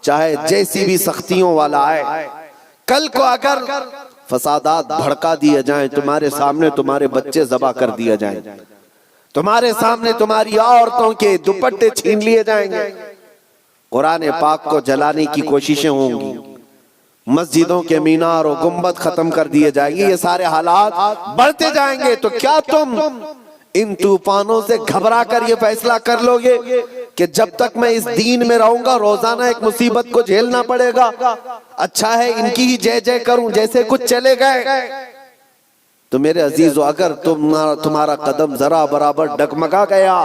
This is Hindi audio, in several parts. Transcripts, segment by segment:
चाहे जैसी भी सख्तियों वाला आए, कल को अगर फसादात भड़का दिए जाएं, तुम्हारे सामने तुम्हारे बच्चे ज़बा कर दिए जाएं, तुम्हारे सामने तुम्हारी औरतों के दुपट्टे छीन लिए जाएंगे, कुरान पाक को जलाने की कोशिशें होंगी, मस्जिदों के मीनार और गुंबद खत्म कर दिए जाएंगे, ये सारे हालात बढ़ते जाएंगे, तो क्या तुम इन तूफानों से घबरा कर ये फैसला कर लोगे कि जब तक मैं इस दीन में रहूंगा रोजाना एक मुसीबत को झेलना पड़ेगा, अच्छा है इनकी ही जय जय करूं जैसे कुछ चले गए? तो मेरे अजीजों, अगर तुम्हारा कदम जरा बराबर डगमगा गया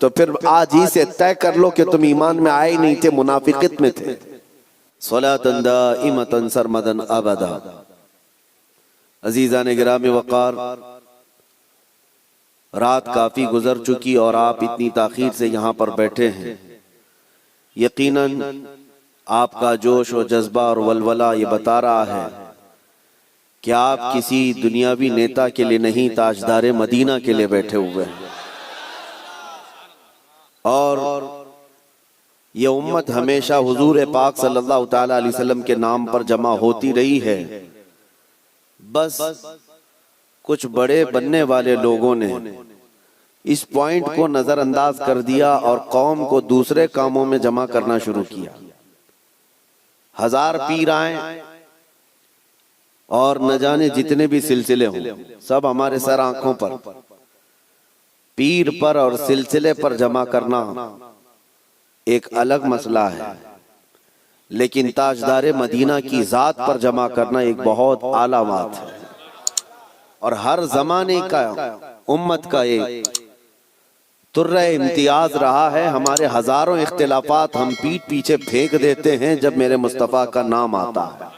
तो फिर आज ही से तय कर लो कि तुम ईमान में आए नहीं थे, मुनाफिकत में थे। सलातन दाइमतन सरमदन अबदा। अजीज़ान गिरामी वक़ार, रात काफ़ी गुजर चुकी और आप इतनी ताख़ीर से यहाँ पर बैठे हैं। यकीनन आपका जोश और जज्बा और वलवला ये बता रहा है कि आप किसी दुनियावी नेता के लिए नहीं, ताजदारे मदीना के लिए बैठे हुए हैं। और ये उम्मत हमेशा हुजूर पाक सल्लल्लाहु ताला अलैहि वसल्लम के नाम पर जमा होती रही है। बस कुछ बड़े बनने वाले लोगों ने इस पॉइंट को नजरअंदाज कर दिया और कौम को दूसरे कामों में जमा करना शुरू किया। हजार पीर आए और न जाने जितने भी सिलसिले हों, सब हमारे सर आंखों पर, पीर पर और सिलसिले पर जमा करना एक अलग मसला है, लेकिन ताजदारे मदीना की जात पर जमा करना एक बहुत आला बात है। और हर जमाने का उम्मत का एक तुर्रे इम्तियाज रहा है। हमारे हजारों इख्तिलाफात हम पीठ पीछे फेंक देते हैं जब मेरे मुस्तफ़ा का नाम आता है।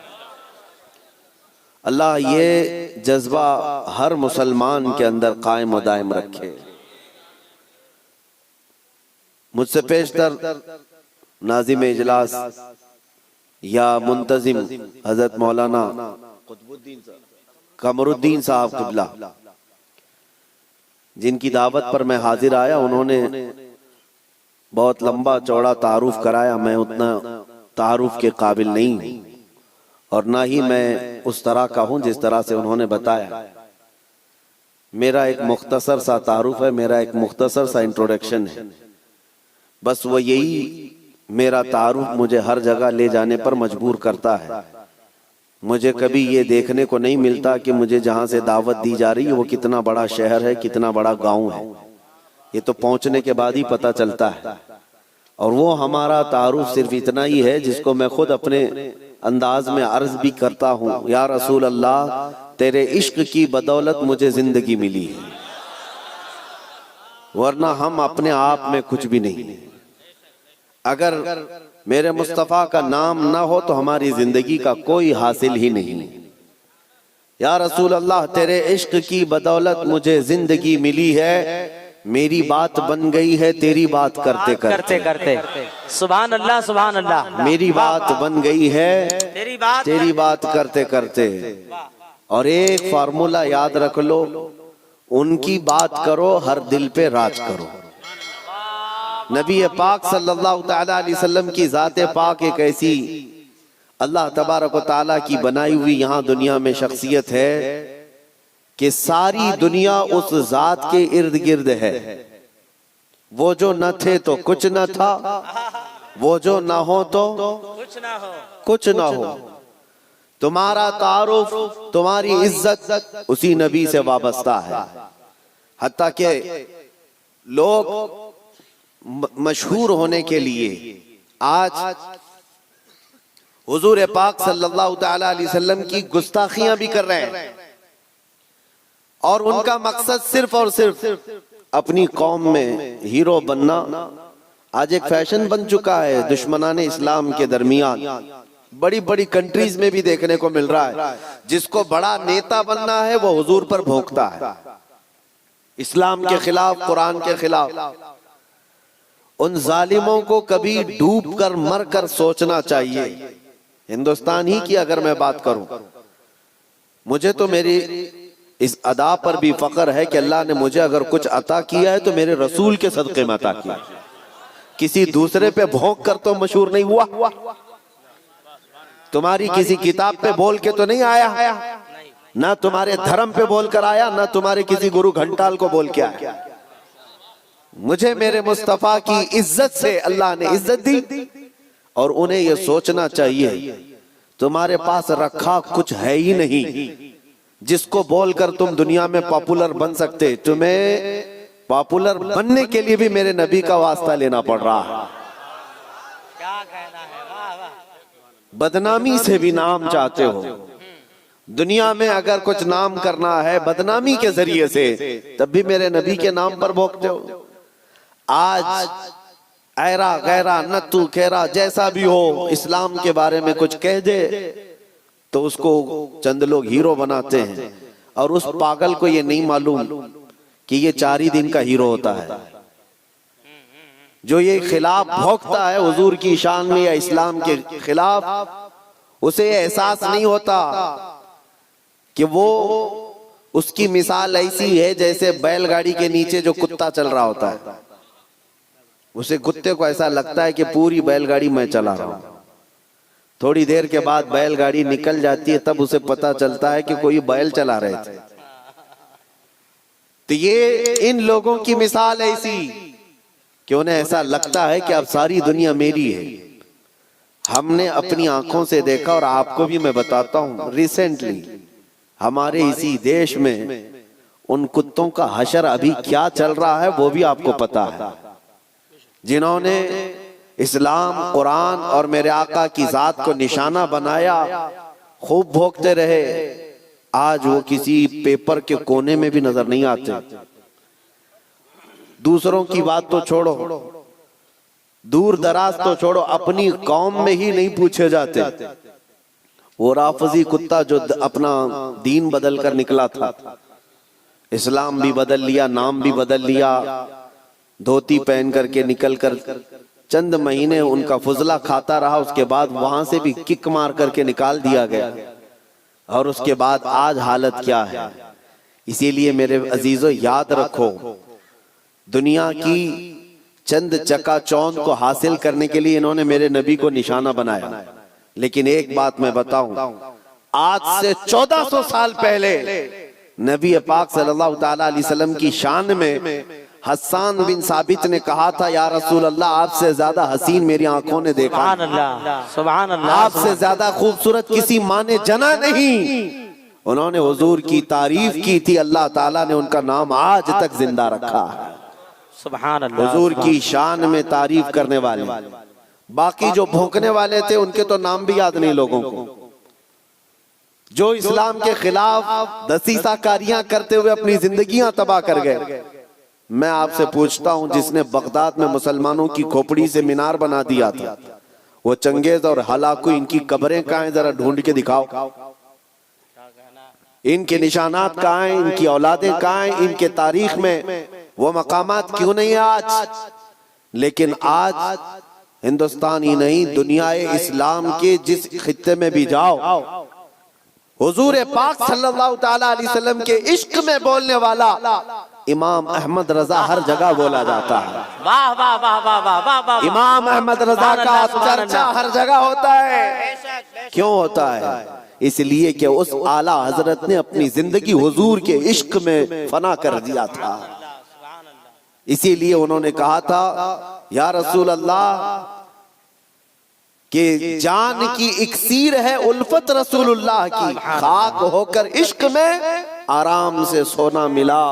अल्लाह ये जज्बा हर मुसलमान के अंदर कायम और दायम रखे। मुझसे पेशतर नाज़िम इजलास या मुंतजिम हजरत मौलाना कमरुद्दीन साहब क़िबला, जिनकी दावत पर मैं हाजिर आया, उन्होंने बहुत लंबा चौड़ा तारुफ कराया। मैं उतना तारुफ के काबिल नहीं हूँ और ना ही मैं उस तरह का हूँ जिस तरह से उन्होंने बताया। मेरा एक मुख्तसर सा तारुफ है, मेरा एक मुख्तसर सा इंट्रोडक्शन है। बस वो यही मेरा तारुफ मुझे हर जगह ले जाने पर मजबूर करता है। मुझे कभी ये देखने को नहीं मिलता कि मुझे जहाँ से दावत दी जा रही है वो कितना बड़ा शहर है, कितना बड़ा गांव है। ये तो पहुँचने के बाद ही पता चलता है। और वो हमारा तारुफ सिर्फ इतना ही है जिसको मैं खुद अपने अंदाज में अर्ज भी करता हूँ, या रसूल अल्लाह, तेरे इश्क की बदौलत मुझे जिंदगी मिली है, वरना हम अपने आप में कुछ भी नहीं। अगर मेरे मुस्तफ़ा का नाम ना हो तो हमारी जिंदगी का कोई हासिल ही नहीं। या रसूल अल्लाह, तेरे इश्क की बदौलत मुझे जिंदगी मिली है, मेरी बात बन गई है तेरी बात करते करते करते। सुभान अल्लाह, सुभान अल्लाह। मेरी बात बन गई है तेरी बात करते करते। और एक फार्मूला याद रख लो, उनकी बात करो, हर दिल पे राज करो। नबी पाक सल्लल्लाहु ताला अलैहि वसल्लम की ज़ाते पाक एक ऐसी अल्लाह तबारक व ताला की बनाई हुई यहाँ दुनिया में शख्सियत है कि सारी दुनिया उस जात के इर्द गिर्द है। वो जो न थे तो कुछ न था, वो जो ना हो तो कुछ ना हो। तुम्हारा तारुफ, तुम्हारी इज्जत उसी नबी से वाबस्ता है। हत्ता के लोग मशहूर होने के लिए आज हुजूर पाक सल्लल्लाहु ताला अलैहि वसल्लम की गुस्ताखियां भी कर रहे हैं और उनका मकसद सिर्फ और सिर्फ अपनी कौम में हीरो बनना आज एक फैशन बन चुका है। दुश्मनाने इस्लाम के दरमियान बड़ी बड़ी कंट्रीज में भी देखने को मिल रहा है। जिसको बड़ा नेता बनना है वो हुजूर पर भोंकता है, इस्लाम के खिलाफ, कुरान के खिलाफ। उन जालिमों को कभी डूब कर मर कर सोचना चाहिए। हिंदुस्तान ही की अगर मैं बात करूं, मुझे तो मेरी इस अदा पर भी फख्र है कि अल्लाह ने मुझे अगर कुछ अता किया है तो मेरे रसूल के सदक़े में अता किया। किसी दूसरे पे भोंक कर तो मशहूर नहीं हुआ, तुम्हारी किसी किताब पे बोल के तो नहीं आया, ना तुम्हारे धर्म पे बोल कर आया, ना तुम्हारे किसी गुरु घंटाल को बोल के आया। मुझे मेरे मुस्तफा की इज्जत से अल्लाह ने इज्जत दी, और उन्हें यह सोचना चाहिए तुम्हारे पास रखा कुछ है ही नहीं जिसको बोलकर तुम दुनिया में पॉपुलर बन सकते। तुम्हें पॉपुलर बनने के लिए भी मेरे नबी का वास्ता लेना पड़ रहा है। क्या कहना है, वाह वाह। बदनामी से भी नाम चाहते हो, दुनिया में अगर कुछ नाम करना है बदनामी के जरिए से, तब भी मेरे नबी के नाम पर भोंकते हो। आज ऐरा गैरा नत्तू खेरा जैसा भी हो, इस्लाम के बारे में कुछ कह दे तो उसको चंद लोग हीरो बनाते हैं, और उस पागल को ये नहीं मालूम कि ये 4 ही दिन का हीरो होता है। जो ये खिलाफ भोंकता है हुजूर की शान में या इस्लाम के खिलाफ, उसे एहसास नहीं होता कि वो उसकी मिसाल ऐसी है जैसे बैलगाड़ी के नीचे जो कुत्ता चल रहा होता है। उसे कुत्ते को ऐसा लगता है कि पूरी बैलगाड़ी मैं चला रहा हूं। थोड़ी देर के बाद बैलगाड़ी निकल जाती है, तब उसे पता चलता है कि कोई बैल चला रहे थे। तो ये इन लोगों की मिसाल ऐसी कि उन्हें ऐसा लगता है कि अब सारी दुनिया मेरी है। हमने अपनी आंखों से देखा, और आपको भी मैं बताता हूं, रिसेंटली हमारे इसी देश में उन कुत्तों का हशर अभी क्या चल रहा है वो भी आपको पता है। जिन्होंने इस्लाम, कुरान और मेरे आका की जात को निशाना बनाया, खूब भोंकते रहे, आज वो किसी पेपर के कोने में भी नजर नहीं आते। दूसरों की बात तो छोड़ो, दूर दराज तो छोड़ो, अपनी कौम में ही नहीं पूछे जाते। वो राफजी कुत्ता जो अपना दीन बदल कर निकला था, इस्लाम भी बदल लिया, नाम भी बदल लिया, धोती पहन करके निकल कर चंद महीने उनका फुजला खाता रहा, उसके बाद वहां से भी किक मार करके निकाल दिया गया। और उसके बाद आज हालत क्या है। इसीलिए मेरे अजीजों याद रखो, दुनिया की चंद चकाचौंध को हासिल करने के लिए इन्होंने मेरे नबी को निशाना बनाया। लेकिन एक बात मैं बताऊं, आज से 1400 साल पहले नबी पाक सल्लल्लाहु ताला अलैहि वसल्लम की शान में हस्सान बिन साबित ने कहा था, या रसूल अल्लाह, आपसे ज्यादा हसीन मेरी आंखों ने देखा, सुभान अल्लाह, सुभान अल्लाह, आपसे ज्यादा खूबसूरत किसी माँ ने जना नहीं। उन्होंने हुजूर की तारीफ की थी, अल्लाह ताला ने उनका नाम आज तक जिंदा रखा है। सुभान अल्लाह। हुजूर की शान में तारीफ करने वाले, बाकी जो भौंकने वाले थे उनके तो नाम भी याद नहीं लोगों को। जो इस्लाम के खिलाफ दसीसाकारियां करते हुए अपनी जिंदगियां तबाह कर गए। मैं आपसे पूछता हूं, जिसने बगदाद में मुसलमानों की खोपड़ी से मीनार बना दिया था, वो चंगेज और हलाकू, इनकी कब्रें कहां हैं, जरा ढूंढ के दिखाओ। इनके निशानात कहां हैं, इनकी औलादें कहां हैं, इनके तारीख में वो मकामात क्यों नहीं है आज। लेकिन आज हिंदुस्तान ही नहीं, दुनियाए इस्लाम के जिस खित्ते में भी जाओ, हुजूर पाक सल्लल्लाहु ताला अलैहि वसल्लम के इश्क में बोलने वाला इमाम अहमद रजा हर जगह बोला जाता है। वाह वाह वाह वाह वाह वाह वाह। इमाम अहमद रजा का चर्चा हर जगह होता है। क्यों होता है? इसलिए कि उस आला हजरत ने अपनी जिंदगी हुजूर के इश्क में फना कर दिया था। इसीलिए उन्होंने कहा था, या रसूल अल्लाह, कि जान की इक्सीर है उल्फत रसूलुल्लाह की, खाक होकर इश्क में आराम से सोना मिला।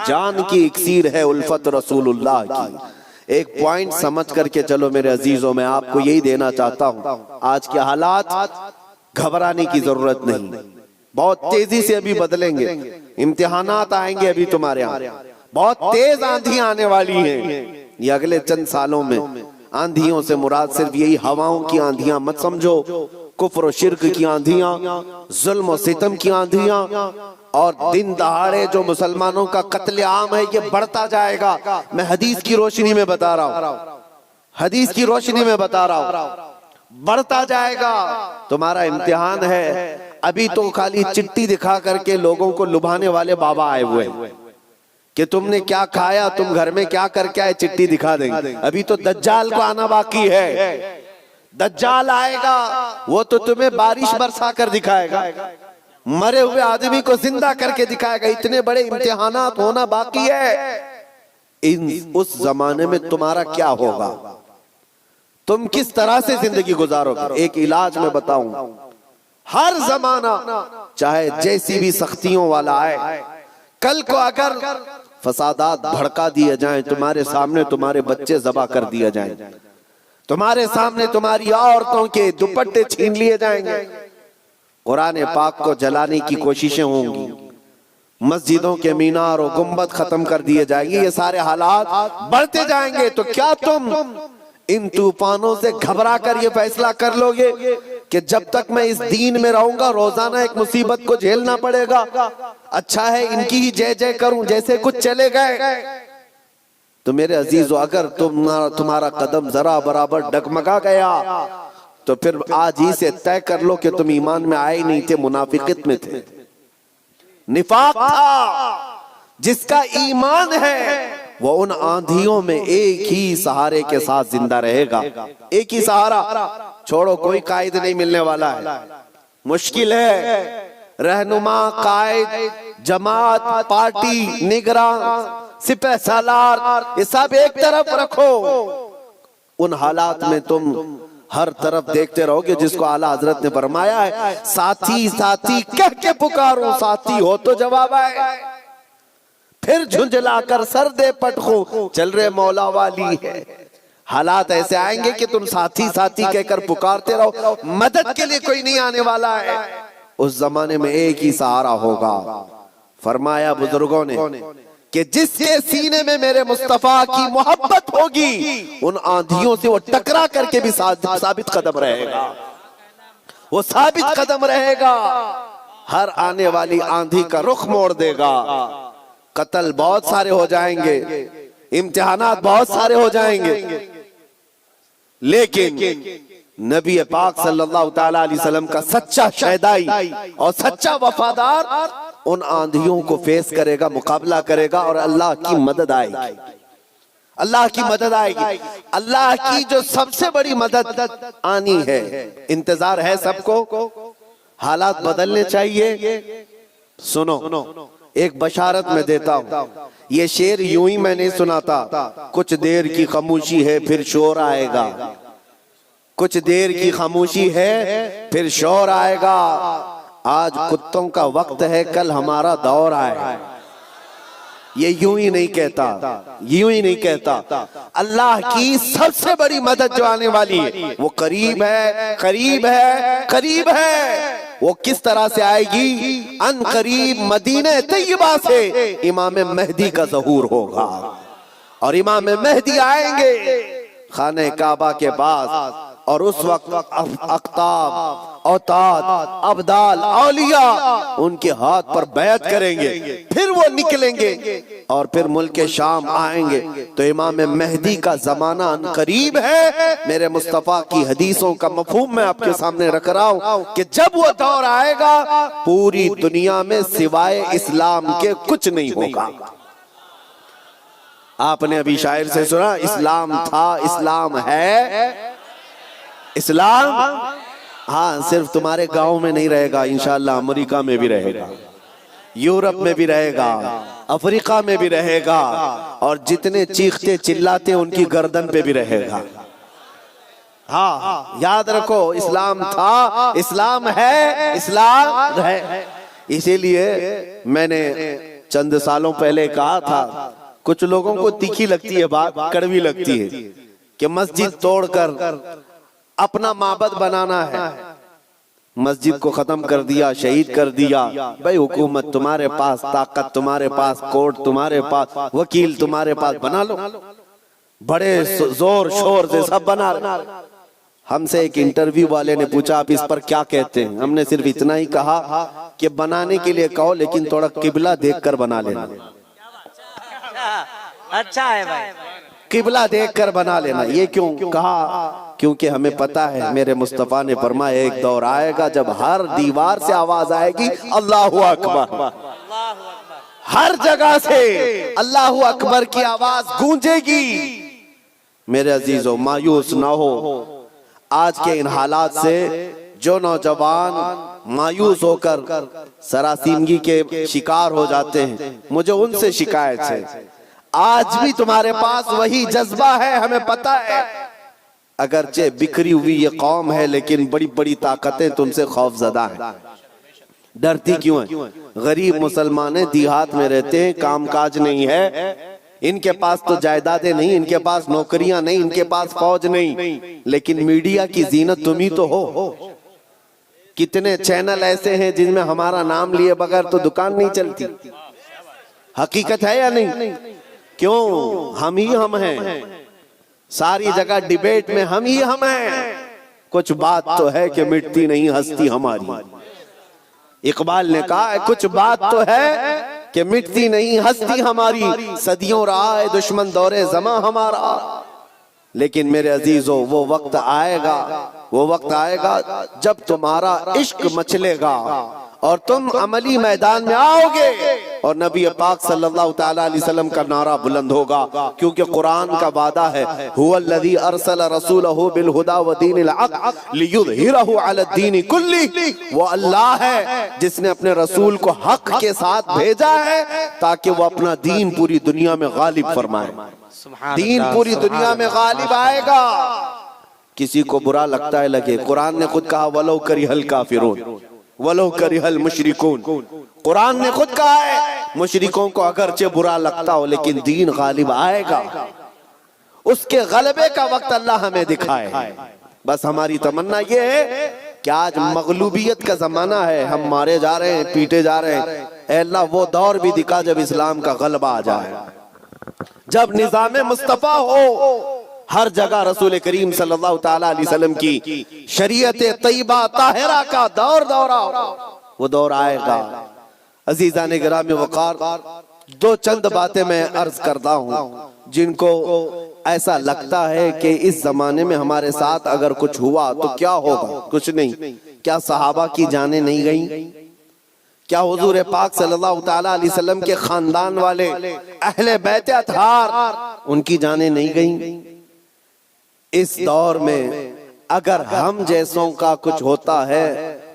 जान की इक्सीर है उल्फत रसूलुल्लाह की। एक पॉइंट समझ करके चलो मेरे अजीजों, मैं आपको यही देना चाहता हूं, आज के हालात घबराने की जरूरत नहीं, बहुत तेजी से अभी बदलेंगे। इम्तिहानात आएंगे अभी तुम्हारे यहाँ, बहुत तेज आंधी आने वाली हैं ये अगले चंद सालों में। आंधियों से मुराद सिर्फ यही हवाओं की आंधियां मत समझो, कुफ्र और शिर्क की आंधियां, जुल्म और सितम की आंधियां, और दिन दहाड़े जो मुसलमानों का कत्ले आम है ये बढ़ता जाएगा। मैं हदीस की रोशनी में बता रहा हूं, हदीस की रोशनी में बता रहा हूं, बढ़ता जाएगा। तुम्हारा इम्तिहान है। अभी तो खाली चिट्ठी दिखा करके लोगों को लुभाने वाले बाबा आए हुए हैं कि तुमने क्या खाया, तुम घर में क्या करके आए, चिट्ठी दिखा देंगे। अभी तो दज्जाल को आना बाकी है। दज्जाल आएगा, वो तो तुम्हें बारिश बरसा कर दिखाएगा, मरे हुए आदमी को जिंदा करके दिखाएगा। इतने बड़े इम्तिहानात होना बाकी है। उस जमाने में तुम्हारा क्या होगा, तुम किस तरह से जिंदगी गुजारोगे? एक इलाज में बताऊं, हर जमाना चाहे जैसी भी सख्तियों वाला आए, कल को अगर फसादात भड़का दिए जाएं, तुम्हारे सामने तुम्हारे बच्चे ज़बा कर दिए जाएं, तुम्हारे सामने तुम्हारी औरतों के दुपट्टे छीन लिए जाएंगे, कुरान पाक को जलाने की कोशिशें होंगी, मस्जिदों के मीनार और गुंबद खत्म कर दिए जाएंगे, ये सारे हालात बढ़ते जाएंगे, तो क्या तुम इन तूफानों से घबरा कर ये फैसला कर लोगे कि जब तक मैं इस दीन में रहूंगा रोजाना एक मुसीबत को झेलना पड़ेगा, अच्छा है इनकी ही जय जय करूं, जैसे कुछ चले गए? तो मेरे अजीजों, अगर तुम्हारा कदम जरा बराबर डगमगा गया तो फिर आज ही से तय कर लो कि तुम ईमान में आए नहीं थे, मुनाफिकत में थे। निफाक था। जिसका ईमान है वो उन आंधियों में एक ही सहारे के साथ जिंदा रहेगा। एक ही सहारा, छोड़ो, कोई कायद नहीं मिलने वाला है, मुश्किल है। रहनुमा, कायद, जमात, पार्टी, निगरान, सिपह सालार, ये सब एक तरफ रखो। उन हालात में तुम हर तरफ देखते रहोगे, जिसको आला हजरत ने फरमाया है, साथी साथी कह के पुकारो, साथी हो तो जवाब आए, फिर झुंझलाकर सर दे पटखो, चल रहे मौला वाली है। हालात ऐसे आएंगे कि तुम साथी साथी कहकर पुकारते रहो, मदद के लिए कोई नहीं आने वाला है। उस जमाने में एक ही सहारा होगा। फरमाया बुजुर्गों ने कि जिसके सीने में मेरे मुस्तफा की मोहब्बत होगी, उन आंधियों से वो टकरा करके भी साबित कदम रहेगा, वो साबित कदम रहेगा। हर आने वाली आंधी का रुख मोड़ देगा। कत्ल बहुत सारे हो जाएंगे, इम्तिहानात बहुत सारे हो जाएंगे, लेकिन नबी पाक सल्लल्लाहु ताला अलैहि वसल्लम का सच्चा शहदाई और सच्चा वफादार उन आंधियों को फेस करेगा, मुकाबला करेगा, और अल्लाह की मदद आएगी। अल्लाह की मदद आएगी। अल्लाह की जो सबसे बड़ी मदद आनी है, इंतजार है सबको। हालात बदलने चाहिए। सुनो, एक बशारत में देता हूँ। ये शेर यूं ही मैं नहीं सुनाता। कुछ देर की खामोशी है फिर शोर आएगा, कुछ देर की खामोशी है फिर शोर आएगा। आज कुत्तों का वक्त है, कल हमारा दौर आएगा। ये यूं ही नहीं कहता, यूं ही नहीं कहता। अल्लाह की सबसे बड़ी मदद जो आने वाली है वो करीब है, करीब है, करीब है। वो किस तरह से आएगी? अन करीब मदीने तैयबा से इमाम मेहदी का ज़हूर होगा, और इमाम मेहदी आएंगे खाने काबा के पास, और उस वक्त अख्ताब, औताद, अब्दाल, औलिया उनके हाथ पर बैत करेंगे, फिर वो निकलेंगे और फिर मुल्क शाम आएंगे। तो इमाम मेहदी का जमाना करीब है। मेरे मुस्तफा की हदीसों का मफहूम मैं आपके सामने रख रहा हूं कि जब वो दौर आएगा, पूरी दुनिया में सिवाय इस्लाम के कुछ नहीं होगा। आपने अभी शायर से सुना, इस्लाम था, इस्लाम है। इस्लाम हाँ, सिर्फ तुम्हारे गांव में नहीं रहेगा, इंशाअल्लाह अमेरिका में भी रहेगा, यूरोप में भी रहेगा, अफ्रीका में भी रहेगा, और जितने चीखते चिल्लाते उनकी गर्दन पे भी रहेगा। हाँ, याद रखो, इस्लाम था, इस्लाम है, इस्लाम है। इसीलिए मैंने चंद सालों पहले कहा था, कुछ लोगों को तीखी लगती है बात, कड़वी लगती है, कि मस्जिद तोड़कर अपना माबद बनाना है। मस्जिद को खत्म कर दिया, शहीद कर दिया। भाई हुकूमत तुम्हारे पास, ताकत तुम्हारे पास, कोर्ट तुम्हारे पास, वकील तुम्हारे पास, बना लो, बड़े जोर शोर से सब बना लो। हमसे एक इंटरव्यू वाले ने पूछा, आप इस पर क्या कहते हैं? हमने सिर्फ इतना ही कहा कि बनाने के लिए कहो, लेकिन थोड़ा किबला देखकर बना लेना। अच्छा है भाई, किबला देखकर बना लेना। ये क्यों कहा? क्योंकि हमें पता है, मेरे मुस्तफा ने फरमाया, एक दौर आएगा जब हर दीवार से आवाज आएगी, अल्लाहु अकबर। हर जगह से अल्लाहू अकबर की आवाज गूंजेगी। मेरे अजीजों, मायूस ना हो। आज के इन हालात से जो नौजवान मायूस होकर सरासीमगी के शिकार हो जाते हैं, मुझे उनसे शिकायत है। आज भी तुम्हारे पास वही जज्बा है, हमें पता है। अगरचे बिखरी हुई ये कौम है, लेकिन बड़ी बड़ी ताकतें तुमसे खौफजदा हैं। डरती क्यों है? गरीब मुसलमान देहात में रहते हैं, कामकाज नहीं है, इनके पास तो जायदादें नहीं, इनके पास नौकरियां नहीं, इनके पास फौज नहीं, लेकिन मीडिया की जीनत तुम ही तो हो। कितने चैनल ऐसे हैं जिनमें हमारा नाम लिए बगैर तो दुकान नहीं चलती। हकीकत है या नहीं? क्यों? हम ही हम हैं। सारी जगह डिबेट में हम ही हम हैं। कुछ बात तो है कि मिटती नहीं हस्ती हमारी। इकबाल ने कहा कुछ बात तो है कि मिटती नहीं हस्ती हमारी, सदियों रहा है दुश्मन दौरे जमा हमारा। लेकिन मेरे अजीजों, वो वक्त आएगा जब तुम्हारा इश्क मचलेगा और तुम अमली मैदान में आओगे और नबी पाक सल्लल्लाहु तआला अलैहि वसल्लम का नारा बुलंद होगा। क्योंकि कुरान का वादा है, हुवल्लज़ी अरसल रसूलहु बिल हुदा व दीनिल हक़ लियुज़हिरहु अला दीनि कुल्ली। वो अल्लाह है जिसने अपने रसूल को हक के साथ भेजा है ताकि वो अपना दीन पूरी दुनिया में गालिब फरमाए। दीन पूरी दुनिया में गालिब आएगा। किसी को बुरा लगता है लगे, कुरान ने खुद कहा वलो करिहल काफिरून वलो करिहल मुशरिकून। कुरान ने खुद कहा है मुशरिकों को अगरचे बुरा लगता हो, लेकिन दीन गालिब आएगा। उसके गलबे का वक्त अल्लाह हमें दिखाए। बस हमारी तमन्ना ये है कि आज मगलूबियत का जमाना है, हम मारे जा रहे हैं, पीटे जा रहे हैं। ऐ अल्लाह, वो दौर भी दिखा जब इस्लाम का गलबा आ जाए, जब निजाम मुस्तफा हो। हर जगह रसूल करीम सल्लल्लाहु ताला अलैहि वसल्लम की शरीयत तैयबा ताहिरा का दौर वो दौर आएगा। अजीज़ान गिरामी वक़ार, दो चंद बातें मैं अर्ज करता हूँ जिनको ऐसा लगता है कि इस जमाने में हमारे साथ अगर कुछ हुआ तो क्या होगा। कुछ नहीं। क्या सहाबा की जानें नहीं गई? क्या हुजूर पाक सल्लल्लाहु ताला अलैहि वसल्लम के खानदान वाले अहले बैत अतहार उनकी जानें नहीं गई? इस दौर में अगर हम जैसों का कुछ होता है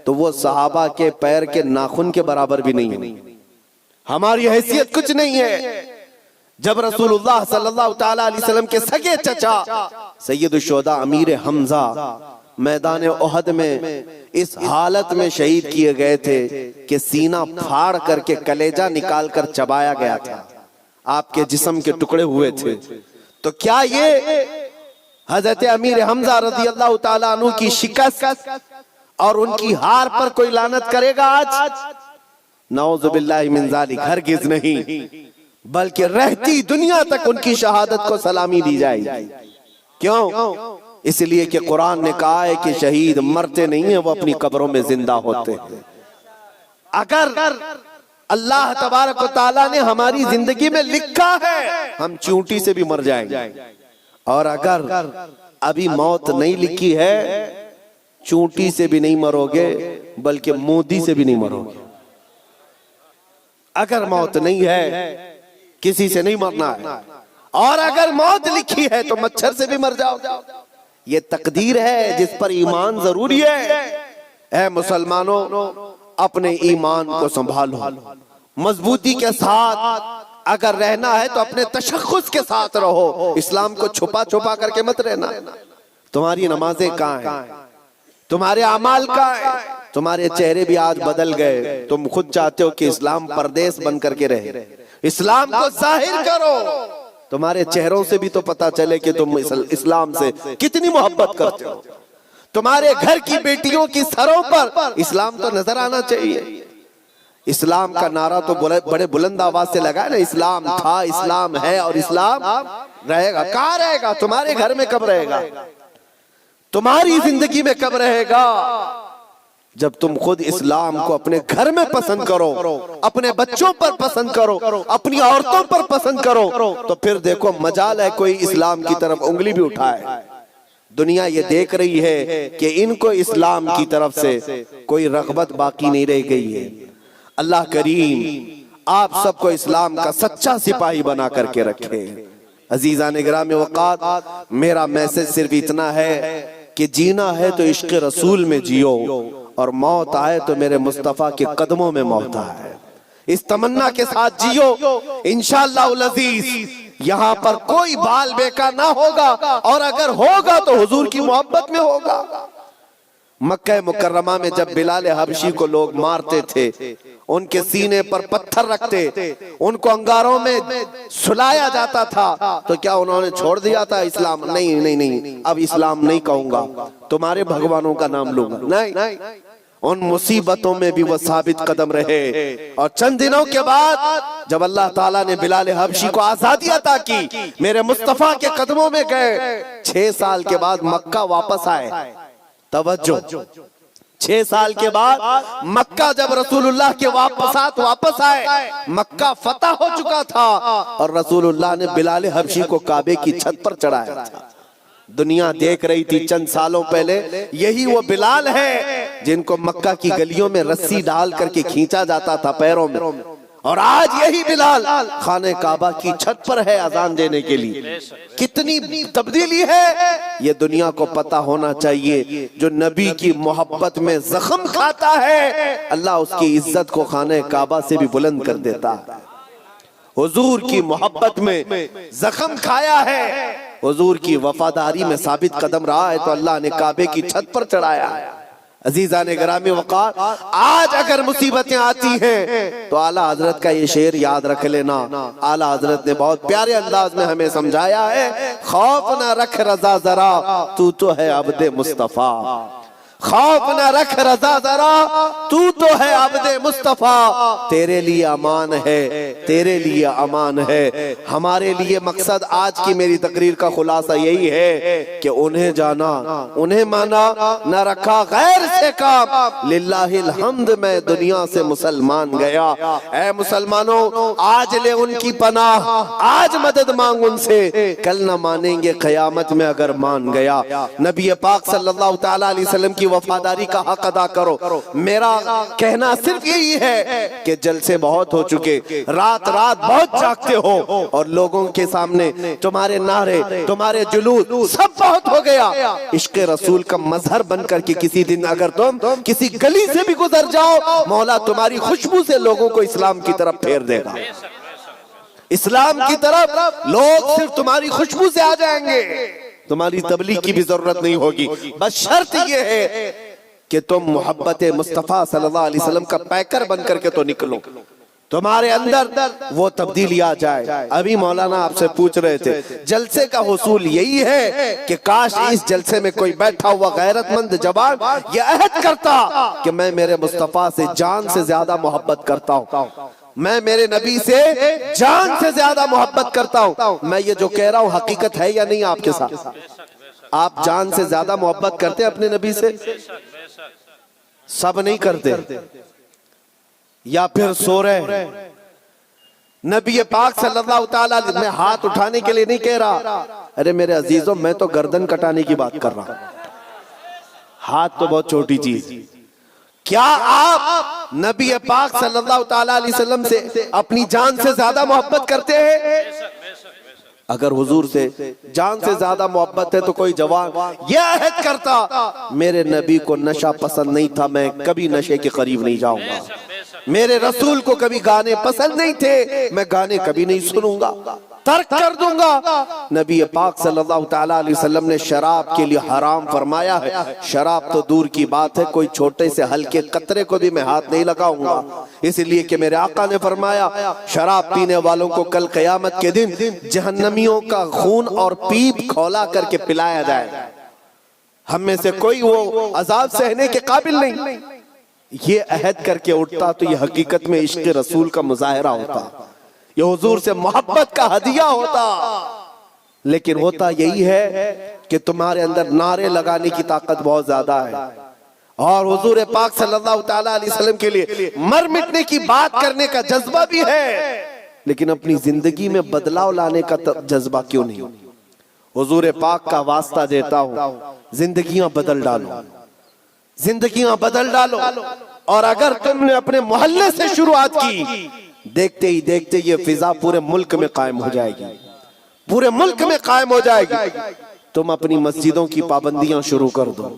तो वो सहाबा के पैर के नाखून के बराबर भी नहीं है। हमारी हैसियत कुछ नहीं है। जब रसूलुल्लाह सल्लल्लाहु ताला अलैहि वसल्लम के सगे चचा सैयद शुहदा अमीर हमजा मैदान ओहद में इस हालत में शहीद किए गए थे कि सीना फाड़ करके कलेजा निकाल कर चबाया गया था, आपके जिस्म के टुकड़े हुए थे। तो क्या ये हजरत अमीर हमजा रज़ी अल्लाह ताला अन्हु की शिकस्त और उनकी हार पर कोई लानत करेगा आज? नऊज़ु बिल्लाहि मिन ज़ालिक, हरगिज़ नहीं। बल्कि रहती दुनिया तक उनकी शहादत को सलामी दी जाएगी। क्यों? इसलिए कि कुरान ने कहा है कि शहीद मरते नहीं है, वो अपनी कब्रों में जिंदा होते हैं। अगर अल्लाह तबारक व तआला ने हमारी जिंदगी में लिखा है हम चूंटी से भी मर जाएंगे, और अगर अभी मौत नहीं लिखी है, चूंटी से भी नहीं मरोगे बल्कि मोदी से भी नहीं मरोगे। अगर मौत नहीं है, किसी से नहीं मरना है, और अगर मौत लिखी है तो मच्छर से भी मर जाओ। ये तकदीर है जिस पर ईमान जरूरी है। ऐ मुसलमानों, अपने ईमान को संभालो, मजबूती के साथ अगर रहना है तो अपने तशख्खुस के साथ रहो। इस्लाम को छुपा छुपा करके मत रहना। तुम्हारी नमाजें कहाँ हैं? तुम्हारे अमाल कहाँ हैं? तुम्हारे चेहरे भी आज बदल गए। तुम खुद चाहते हो कि इस्लाम परदेश बन करके रहे। इस्लाम को जाहिर करो। तुम्हारे चेहरों से भी तो पता चले कि तुम इस्लाम से कितनी मोहब्बत करते हो। तुम्हारे घर की बेटियों की सरों पर इस्लाम तो नजर आना चाहिए। इस्लाम का नारा तो बड़े बुलंद आवाज से लगा ना, इस्लाम था, इस्लाम है और इस्लाम रहेगा। कहाँ रहेगा? तुम्हारे घर में कब रहेगा? तुम्हारी जिंदगी में कब रहेगा? जब तुम खुद इस्लाम को अपने घर में पसंद करो, अपने बच्चों पर पसंद करो, अपनी औरतों पर पसंद करो, तो फिर देखो मजाल है कोई इस्लाम की तरफ उंगली भी उठाए। दुनिया ये देख रही है कि इनको इस्लाम की तरफ से कोई रग़बत बाकी नहीं रह गई है। अल्लाह करीम आप सबको इस्लाम का सच्चा सिपाही बना करके रखे। अजीजान गिरामी वक़ात, मेरा मैसेज सिर्फ इतना है कि जीना है तो इश्क रसूल में जियो, और मौत आए तो मेरे मुस्तफा के कदमों में मौत आए। इस तमन्ना के साथ जियो, इंशाअल्लाह अज़ीज यहाँ पर कोई बाल बेका ना होगा, और अगर होगा तो हुजूर की मोहब्बत में होगा। मक्का मुकर्रमा में जब बिलाल हबशी को लोग मारते थे, उनके सीने पर पत्थर रखते, उनको अंगारों में सुलाया जाता था, तो क्या उन्होंने छोड़ दिया था इस्लाम? नहीं नहीं नहीं, अब इस्लाम नहीं कहूंगा, तुम्हारे भगवानों का नाम लूंगा। नहीं, उन मुसीबतों में भी वो साबित कदम रहे। और चंद दिनों के बाद जब अल्लाह ताला ने बिलाल हबशी को आजादी अता की, मेरे मुस्तफा के कदमों में गए। 6 साल के बाद मक्का वापस आए। तवज्जो, 6 साल के बाद मक्का जब रसूलुल्लाह के वापस आए, मक्का फतह हो चुका था, और रसूलुल्लाह ने बिलाल हबशी को काबे की छत पर चढ़ाया था। दुनिया देख रही थी चंद सालों पहले, यही वो बिलाल है जिनको मक्का की गलियों में रस्सी डाल करके खींचा जाता था पैरों में, और आज यही बिलाल खाने काबा की छत पर है अजान देने के लिए। कितनी तब्दीली है ये दुनिया को पता होना चाहिए। जो नबी की मोहब्बत में जख्म खाता है, अल्लाह उसकी इज्जत को खाने काबा से भी बुलंद कर देता है। हुजूर की मोहब्बत में जख्म खाया है, हुजूर की वफादारी में साबित कदम रहा है, तो अल्लाह ने काबे की छत पर चढ़ाया है। अजीज़ान गिरामी वक़ार, आज अगर मुसीबतें आती हैं तो आला हजरत का ये शेर याद रख लेना। आला हजरत ने बहुत प्यारे अंदाज में हमें समझाया है, खौफ न रख रजा जरा, तू तो है अब्दे मुस्तफा। खौफ न रख रजा जरा, तू तो है अब्दे मुस्तफा। तेरे लिए अमान है, तेरे लिए अमान है। हमारे लिए मकसद आज की मेरी तकरीर का खुलासा यही है कि उन्हें जाना, उन्हें माना, न रखा गैर से काम। लिल्लाहिल हम्द, मैं दुनिया से मुसलमान गया। ऐ मुसलमानों, आज ले उनकी पनाह, आज मदद मांग उनसे, कल न मानेंगे क़यामत में अगर मान गया। नबी पाक सल्लल्लाहु तआला अलैहि वसल्लम की वफादारी का हक अदा करो। मेरा कहना सिर्फ यही है कि जलसे बहुत हो चुके, रात रात बहुत जागते हो, और लोगों के सामने तुम्हारे नारे, तुम्हारे जुलूस सब बहुत हो गया। इश्क रसूल का मजहर बन करके किसी दिन अगर तुम किसी गली से भी गुजर जाओ, मौला तुम्हारी खुशबू से लोगों को इस्लाम की तरफ फेर देगा। इस्लाम की तरफ लोग सिर्फ तुम्हारी खुशबू से आ जाएंगे, तुम्हारी तबलीग की भी जरूरत नहीं होगी। बस शर्त यह है कि तुम मोहब्बत मुस्तफा सल्लल्लाहु अलैहि वसल्लम का पैकर बन करके तो निकलो, तुम्हारे अंदर वो तब्दीली आ जाए। अभी मौलाना आपसे पूछ रहे थे, जलसे का हुसूल यही है कि काश इस जलसे में कोई बैठा हुआ गैरतमंद जवान ये अहद करता कि मैं मेरे मुस्तफा से जान से ज्यादा मोहब्बत करता हूँ, मैं मेरे नबी से जान से ज्यादा मोहब्बत करता हूँ। मैं ये जो कह रहा हूँ हकीकत है या नहीं आपके साथ? आप जान से ज्यादा मोहब्बत करते हैं अपने नबी से? सब नहीं करते, या फिर सो रहे। नबी पाक सल्लल्लाहु तआला अलैहि वसल्लम, मैं हाथ उठाने के लिए नहीं कह रहा, अरे मेरे अजीजों, मैं तो गर्दन कटाने की बात कर रहा हूं। हाथ तो बहुत छोटी चीज। क्या आप नबी पाक सल्लल्लाहु तआला अलैहि वसल्लम से अपनी जान से ज्यादा मोहब्बत करते हैं? अगर हुजूर से जान से ज्यादा मोहब्बत है तो कोई जवान यह अहद करता, मेरे नबी को नशा पसंद नहीं था, मैं कभी नशे के करीब नहीं जाऊंगा। मेरे रसूल को कभी गाने पसंद नहीं थे, मैं गाने कभी नहीं सुनूंगा, तर्क कर दूंगा। नबी पाक सल्लल्लाहु तआला अलैहि वसल्लम ने शराब के लिए हराम फरमाया है। शराब तो दूर की बात है, कोई छोटे से हल्के कतरे को भी मैं हाथ नहीं लगाऊंगा, इसलिए कि मेरे आका ने फरमाया, शराब पीने वालों को कल क़यामत के दिन जहन्नमियों का खून और पीप खौला करके पिलाया जाए। हम में से कोई वो अजाब सहने के काबिल नहीं। ये अहद करके उठता तो ये हकीकत में इश्क रसूल का मुजाहिरा होता, ये हुजूर से मोहब्बत का हदिया होता। लेकिन होता यही है कि तुम्हारे अंदर नारे लगाने की ताकत बहुत ज्यादा है, और हुजूर पाक सल्लल्लाहु तआला अलैहि वसल्लम के लिए मर मिटने की बात करने का जज्बा भी है, लेकिन अपनी जिंदगी में बदलाव लाने का जज्बा क्यों नहीं? हुजूर पाक का वास्ता देता हूं, जिंदगियां बदल डालो, जिंदगियां बदल डालो। और अगर तुमने अपने मोहल्ले से शुरुआत की देखते ही देखते ये फिजा पूरे मुल्क में कायम हो जाएगी, पूरे मुल्क में कायम हो जाएगी। तुम अपनी मस्जिदों की पाबंदियां शुरू कर दो,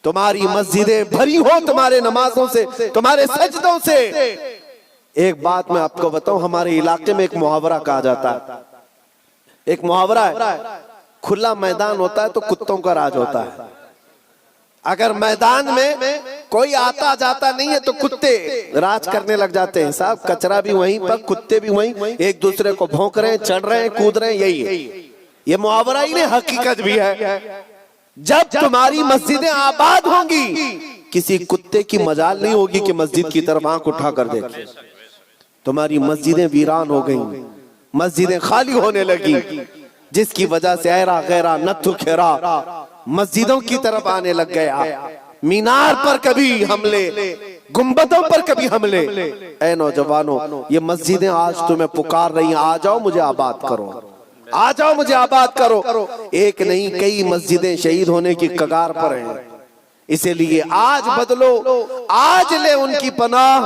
तुम्हारी मस्जिदें भरी हो तुम्हारे नमाजों से, तुम्हारे सजदों से। एक बात मैं आपको बताऊं, हमारे इलाके में एक मुहावरा कहा जाता है, एक मुहावरा है, खुला मैदान होता है तो कुत्तों का राज होता है। अगर मैदान में कोई आता जाता नहीं है तो कुत्ते राज करने लग जाते हैं। साहब कचरा भी वहीं पर, कुत्ते भी वहीं, एक दूसरे को भौंक रहे हैं, चढ़ रहे हैं, कूद रहे हैं। यही है, ये मुहावरा ही नहीं, हकीकत भी है। जब तुम्हारी मस्जिदें आबाद होंगी, किसी कुत्ते की मजाल नहीं होगी कि मस्जिद की तरफ आंख उठा कर देखे। तुम्हारी मस्जिदें वीरान हो गई, मस्जिदें खाली होने लगी, जिसकी वजह से ऐरा गैरा नत्थु खेरा मस्जिदों की तरफ आने लग गया। मीनार पर कभी हमले, गुंबदों पर कभी हमले। ऐ नौजवानों, ये मस्जिदें आज तुम्हें पुकार रही हैं, आ जाओ मुझे आबाद करो, आ जाओ मुझे आबाद करो। एक नहीं कई मस्जिदें शहीद होने की कगार पर हैं। इसीलिए आज बदलो, आज ले उनकी पनाह,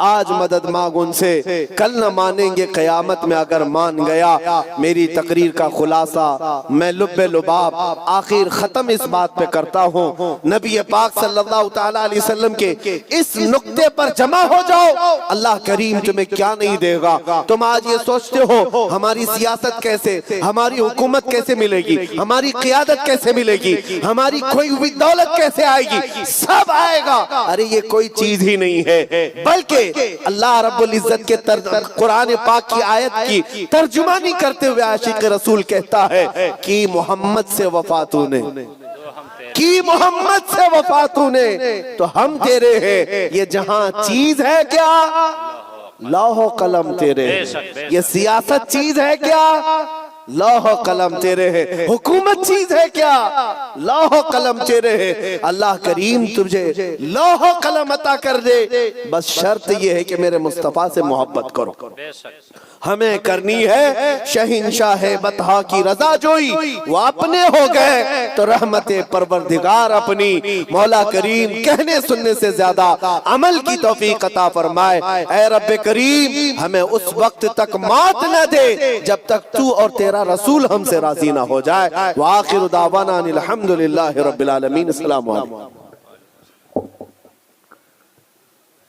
आज मदद मांग उनसे, कल न मानेंगे कयामत में अगर मान गया। मेरी तकरीर का खुलासा मैं लुब्बे लुबाब आखिर खत्म इस बात पे करता हूँ, नबी पाक सल्लल्लाहु ताला अलैहि वसल्लम के इस नुक्ते पर जमा हो जाओ, अल्लाह करीम तुम्हें क्या नहीं देगा। तुम आज ये सोचते हो हमारी सियासत कैसे, हमारी हुकूमत कैसे मिलेगी, हमारी क़ियादत कैसे मिलेगी, हमारी खोई हुई दौलत कैसे आएगी, सब आएगा। अरे ये कोई चीज ही नहीं है, बल्कि अल्लाह रब्बुल इज्जत के कुरान पाक की आयत की तर्जुमानी करते हुए आशिक रसूल कहता है कि मोहम्मद से वफा तूने, कि मोहम्मद से वफा तूने, तो हम तेरे हैं। ये जहां चीज है क्या, लौह कलम तेरे, ये सियासत चीज है क्या, लौह कलम तेरे है। हुकूमत चीज है क्या, लौह कलम तेरे है। अल्लाह करीम तुझे लौह कलम अता कर दे, बस शर्त ये है कि मेरे मुस्तफा से मोहब्बत करो। हमें करनी है शहंशाह बतहा की रजा जोई, वो अपने हो गए तो रहमते परवरदिगार अपनी। मौला करीम कहने सुनने से ज्यादा अमल की तौफीक अता फरमाए। ऐ रब्बे करीम, हमें उस वक्त तक मौत न दे जब तक तू और तेरा रसूल हमसे राजी ना हो जाए। व आखिर दावाना अनिल हम्दुलिल्लाहि रब्बिल आलमीन। अस्सलामु अलैकुम।